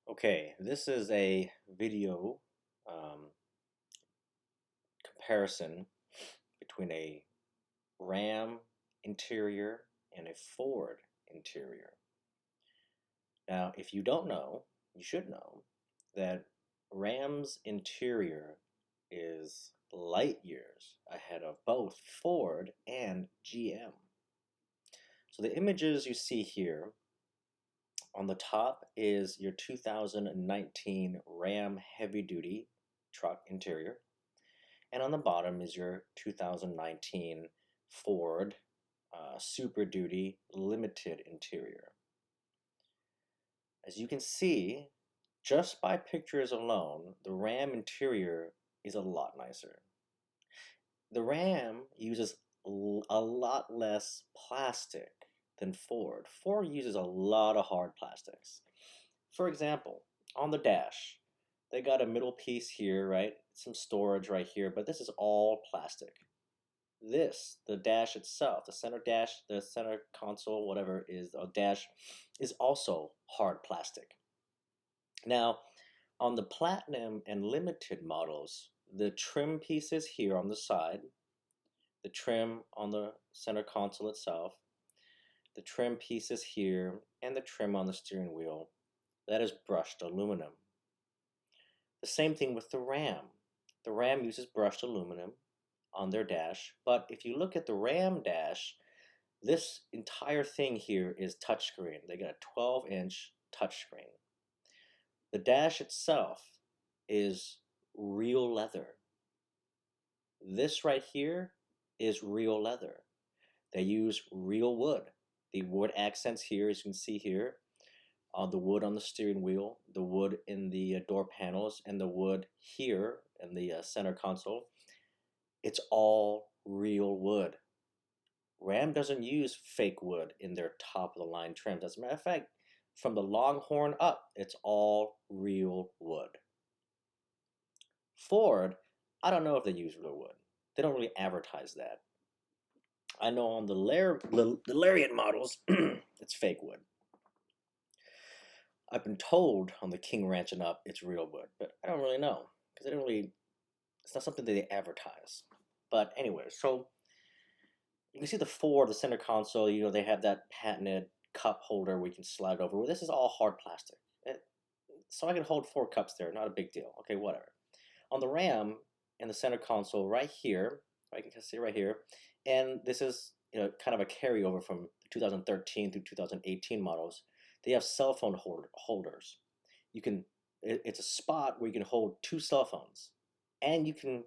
Okay, this is a video um, comparison between a Ram interior and a Ford interior. Now, if you don't know, you should know that Ram's interior is light years ahead of both Ford and GM. So the images you see here on the top is your 2019 Ram heavy duty truck interior. And on the bottom is your 2019 Ford Super Duty Limited interior. As you can see, just by pictures alone, the Ram interior is a lot nicer. The Ram uses a lot less plastic than Ford. Ford uses a lot of hard plastics. For example, on the dash, they got a middle piece here, right? Some storage right here, but this is all plastic. This, the dash itself, the center dash, the center console, whatever is a dash, is also hard plastic. Now, on the Platinum and Limited models, the trim pieces here on the side, the trim on the center console itself, the trim pieces here, and the trim on the steering wheel, that is brushed aluminum. The same thing with the Ram. The Ram uses brushed aluminum on their dash, but if you look at the Ram dash, this entire thing here is touchscreen. They got a 12-inch touchscreen. The dash itself is real leather. This right here is real leather. They use real wood. The wood accents here, as you can see here, the wood on the steering wheel, the wood in the door panels, and the wood here in the center console. It's all real wood. Ram doesn't use fake wood in their top of the line trims. As a matter of fact, from the Longhorn up, it's all real wood. Ford, I don't know if they use real wood. They don't really advertise that. I know on the Lariat models, it's fake wood. I've been told on the King Ranch and up, it's real wood, but I don't really know because they don't really. It's not something that they advertise. But anyway, so you can see the Ford, the center console. They have that patented cup holder we can slide over. Well, this is all hard plastic, so I can hold 4 cups there. Not a big deal. Okay, whatever. On the Ram in the center console, right here, I can see right here, and this is kind of a carryover from the 2013 through 2018 models. They have cell phone holders. You can. It's a spot where you can hold 2 cell phones, and you can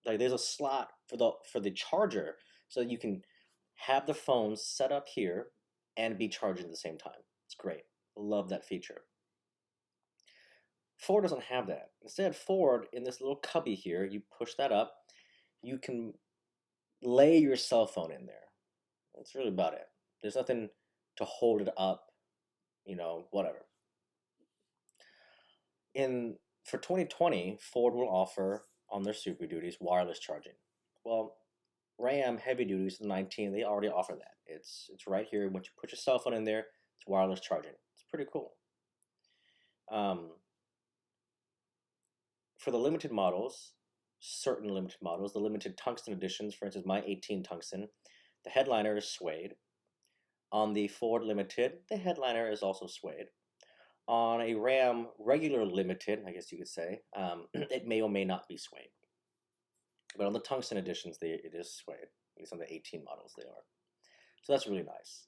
there's a slot for the charger, so you can have the phones set up here and be charging at the same time. It's great. Love that feature. Ford doesn't have that. Instead, Ford, in this little cubby here, you push that up, you can lay your cell phone in there. That's really about it. There's nothing to hold it up, whatever. For 2020, Ford will offer on their Super Duties wireless charging. Well, Ram Heavy Duties, the 19, they already offer that. It's right here. Once you put your cell phone in there, it's wireless charging. It's pretty cool. For the limited models, certain limited models, the limited tungsten editions, for instance, my 18 tungsten, the headliner is suede. On the Ford Limited, the headliner is also suede. On a Ram regular limited, I guess you could say, it may or may not be suede. But on the tungsten editions, it is suede. At least on the 18 models, they are. So that's really nice.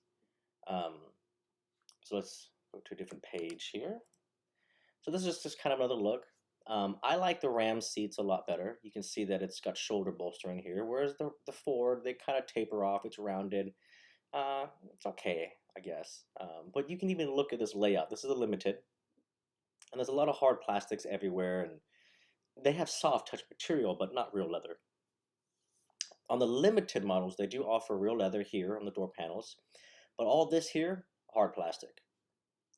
So let's go to a different page here. So this is just kind of another look. I like the Ram seats a lot better. You can see that it's got shoulder bolstering here, whereas the Ford, they kind of taper off. It's rounded. It's okay, I guess. But you can even look at this layout. This is a limited, and there's a lot of hard plastics everywhere, and they have soft touch material, but not real leather. On the limited models, they do offer real leather here on the door panels, but all this here, hard plastic.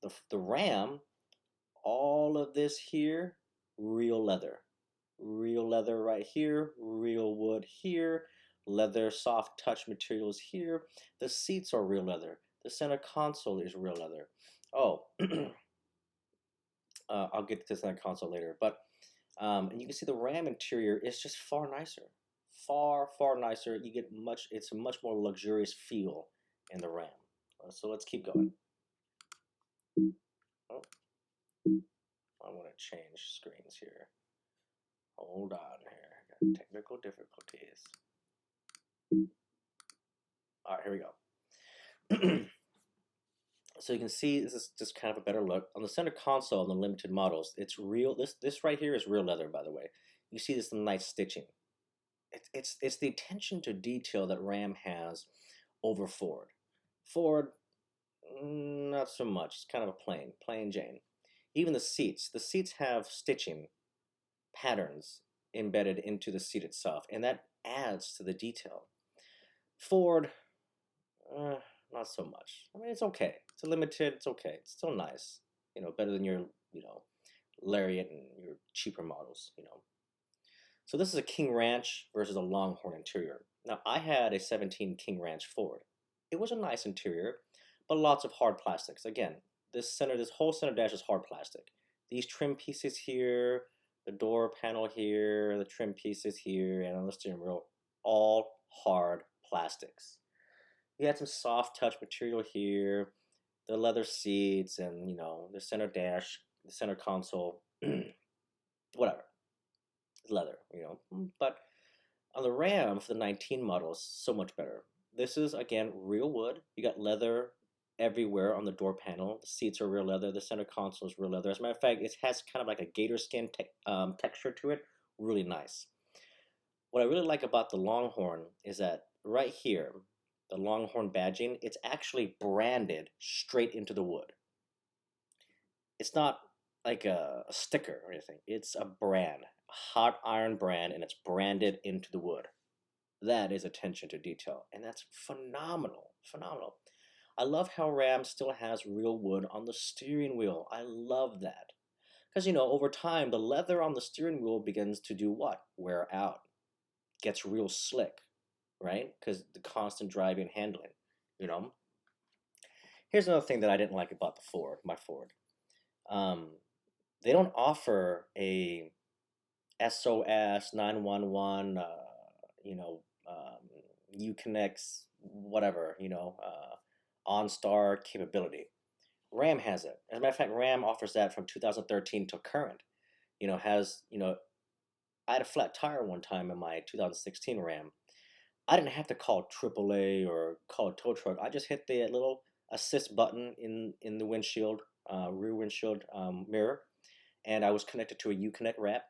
The Ram, all of this here, real leather. Real leather right here, real wood here, leather soft touch materials here. The seats are real leather. The center console is real leather. Oh, I'll get to this in the console later, but and you can see the RAM interior is just far nicer, far nicer. You get it's a much more luxurious feel in the RAM. So let's keep going. Oh, I want to change screens here. Hold on here. Got technical difficulties. All right, here we go. So you can see this is just kind of a better look. On the center console on the limited models, it's real. This right here is real leather, by the way. You see this nice stitching. It's the attention to detail that Ram has over Ford. Ford, not so much. It's kind of a plain Jane. Even the seats have stitching patterns embedded into the seat itself, and that adds to the detail. Ford, not so much. I mean, it's okay. It's a limited. It's okay. It's still nice. You know, better than your Lariat and your cheaper models. So this is a King Ranch versus a Longhorn interior. Now I had a 17 King Ranch Ford. It was a nice interior, but lots of hard plastics. Again, this whole center dash is hard plastic. These trim pieces here, the door panel here, the trim pieces here, and on the steering wheel, all hard plastics. You had some soft touch material here, the leather seats, and the center dash, the center console, whatever, leather, But on the Ram for the 19 models, so much better. This is again real wood. You got leather everywhere on the door panel. The seats are real leather. The center console is real leather. As a matter of fact, it has kind of like a gator skin texture to it. Really nice. What I really like about the Longhorn is that right here, the Longhorn badging, it's actually branded straight into the wood. It's not like a sticker or anything. It's a brand, a hot iron brand, and it's branded into the wood. That is attention to detail, and that's phenomenal. Phenomenal. I love how Ram still has real wood on the steering wheel. I love that. Because, over time, the leather on the steering wheel begins to do what? Wear out. Gets real slick, right? Because the constant driving and handling, you know. Here's another thing that I didn't like about my Ford. They don't offer a SOS 911, Uconnect, whatever, OnStar capability. Ram has it. As a matter of fact, Ram offers that from 2013 to current. I had a flat tire one time in my 2016 Ram. I didn't have to call AAA or call a tow truck. I just hit the little assist button in the windshield, rear windshield mirror, and I was connected to a Uconnect wrap,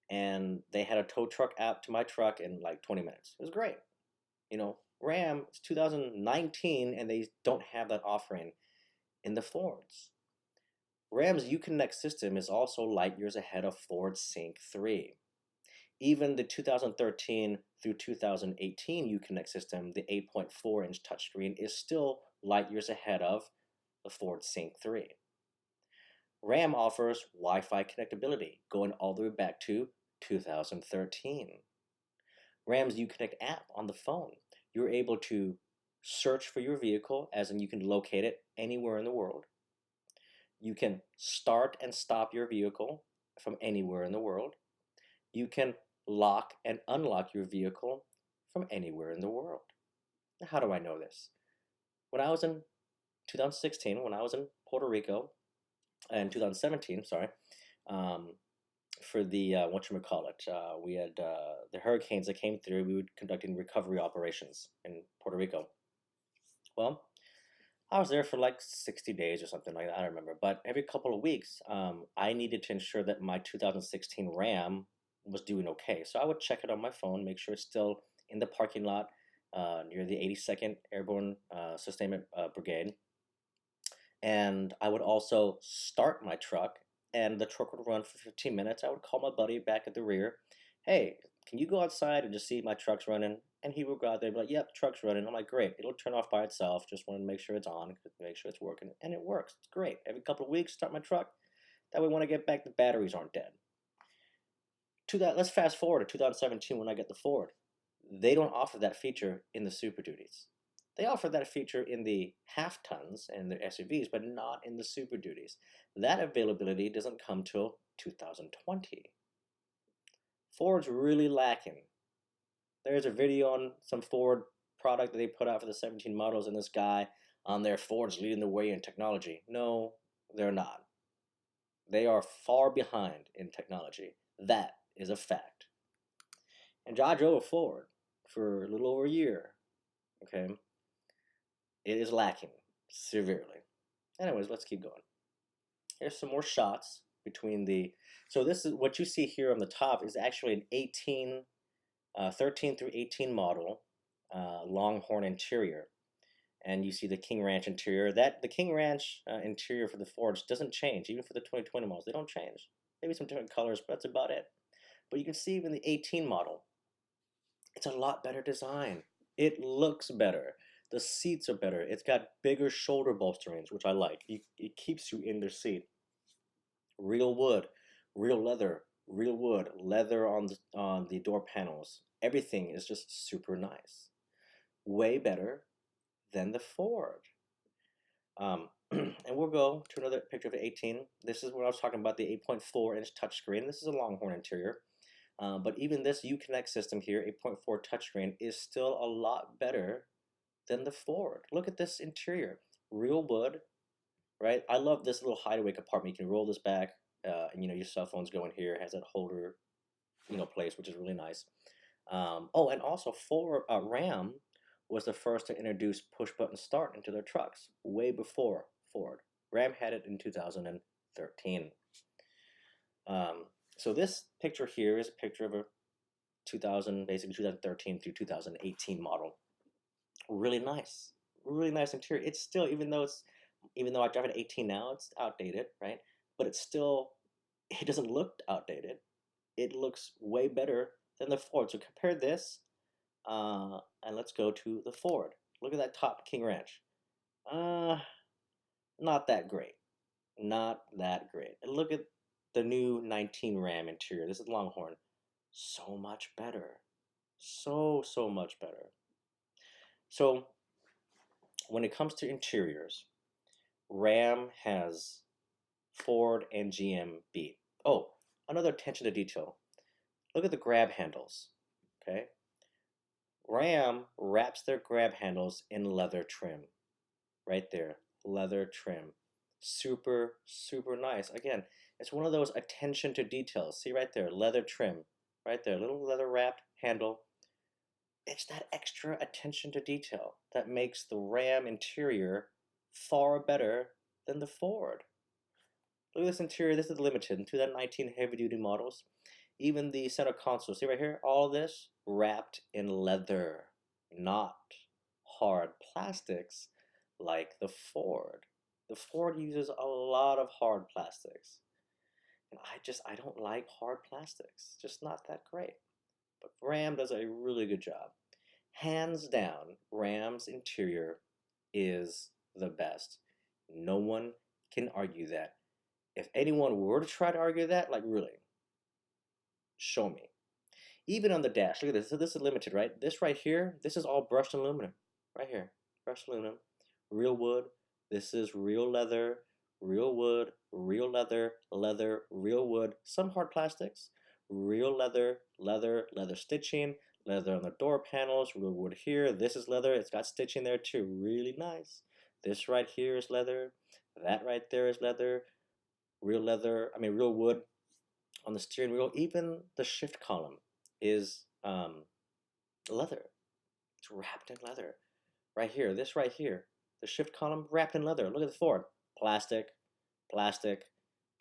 and they had a tow truck app to my truck in like 20 minutes. It was great. Ram is 2019, and they don't have that offering in the Fords. Ram's Uconnect system is also light years ahead of Ford Sync 3. Even the 2013 through 2018 Uconnect system, the 8.4-inch touchscreen, is still light years ahead of the Ford Sync 3. Ram offers Wi-Fi connectability, going all the way back to 2013. Ram's Uconnect app on the phone, you're able to search for your vehicle, as in you can locate it anywhere in the world. You can start and stop your vehicle from anywhere in the world. You can lock and unlock your vehicle from anywhere in the world. Now, how do I know this? When I was in 2016, when I was in Puerto Rico, and 2017, sorry, for the we had the hurricanes that came through. We were conducting recovery operations in Puerto Rico. Well, I was there for like 60 days or something like that. I don't remember. But every couple of weeks, I needed to ensure that my 2016 Ram was doing okay. So I would check it on my phone, make sure it's still in the parking lot near the 82nd Airborne Sustainment Brigade. And I would also start my truck, and the truck would run for 15 minutes. I would call my buddy back at the rear. Hey, can you go outside and just see if my truck's running? And he would go out there and be like, yep, truck's running. I'm like, great. It'll turn off by itself. Just want to make sure it's on, make sure it's working. And it works. It's great. Every couple of weeks, start my truck. That way when I get back, the batteries aren't dead. Let's fast forward to 2017 when I get the Ford. They don't offer that feature in the Super Duties. They offer that feature in the half tons and the SUVs, but not in the Super Duties. That availability doesn't come till 2020. Ford's really lacking. There's a video on some Ford product that they put out for the 17 models, and this guy on there, Ford's leading the way in technology. No, they're not. They are far behind in technology. That is a fact. And I drove a Ford for a little over a year. Okay, it is lacking severely. Anyways, let's keep going. Here's some more shots between the. So this is what you see here on the top is actually an 13 through 18 model Longhorn interior, and you see the King Ranch interior. That the King Ranch interior for the Fords doesn't change, even for the 2020 models. They don't change. Maybe some different colors, but that's about it. But you can see even the 18 model, it's a lot better design. It looks better. The seats are better. It's got bigger shoulder bolsterings, which I like. It keeps you in the seat. Real wood, real leather, real wood, leather on the door panels. Everything is just super nice. Way better than the Ford. And we'll go to another picture of the 18. This is what I was talking about, the 8.4-inch touchscreen. This is a Longhorn interior. But even this Uconnect system here, 8.4 touchscreen, is still a lot better than the Ford. Look at this interior. Real wood, right? I love this little hideaway compartment. You can roll this back, and your cell phones go in here. It has that holder, place, which is really nice. Oh, and also Ram was the first to introduce push-button start into their trucks, way before Ford. Ram had it in 2013. So this picture here is a picture of a 2013 through 2018 model. Really nice interior. It's still, even though I drive an 18 now, it's outdated, right? But it doesn't look outdated. It looks way better than the Ford. So compare this, and let's go to the Ford. Look at that top King Ranch. Not that great. Not that great. And look at the new 19 Ram interior. This is Longhorn. So much better. So much better. So when it comes to interiors, Ram has Ford and GM beat. Oh, another attention to detail. Look at the grab handles. Okay. Ram wraps their grab handles in leather trim. Right there. Leather trim. Super nice. Again, it's one of those attention to details. See right there, leather trim. Right there, little leather wrapped handle. It's that extra attention to detail that makes the Ram interior far better than the Ford. Look at this interior. This is limited in 2019 heavy-duty models. Even the center console, see right here, all this wrapped in leather, not hard plastics like the Ford. The Ford uses a lot of hard plastics. And I don't like hard plastics. Just not that great. But Ram does a really good job. Hands down, Ram's interior is the best. No one can argue that. If anyone were to try to argue that, like really, show me. Even on the dash, look at this. So this is limited, right? This right here, this is all brushed aluminum. Right here, brushed aluminum. Real wood. This is real leather, real wood, real leather, leather, real wood. Some hard plastics. Real leather, leather, leather stitching, leather on the door panels, real wood here. This is leather. It's got stitching there too. Really nice. This right here is leather. That right there is leather. Real wood on the steering wheel. Even the shift column is leather. It's wrapped in leather. Right here, this right here, the shift column wrapped in leather. Look at the Ford. Plastic, plastic,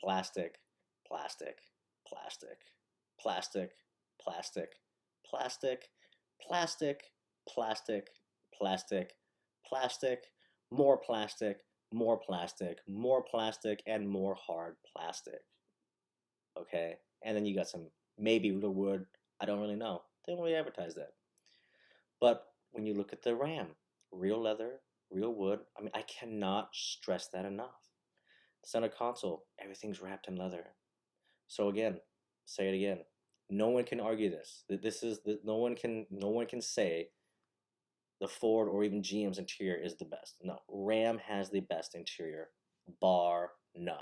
plastic, plastic, plastic, plastic, plastic, plastic, plastic, plastic, plastic, plastic, more plastic, more plastic, more plastic, and more hard plastic. Okay? And then you got some maybe real wood. I don't really know. They don't really advertise that. But when you look at the Ram, real leather, real wood, I cannot stress that enough. The center console, everything's wrapped in leather. So again, say it again. No one can argue this. No one can say the Ford or even GM's interior is the best. No, Ram has the best interior, bar none.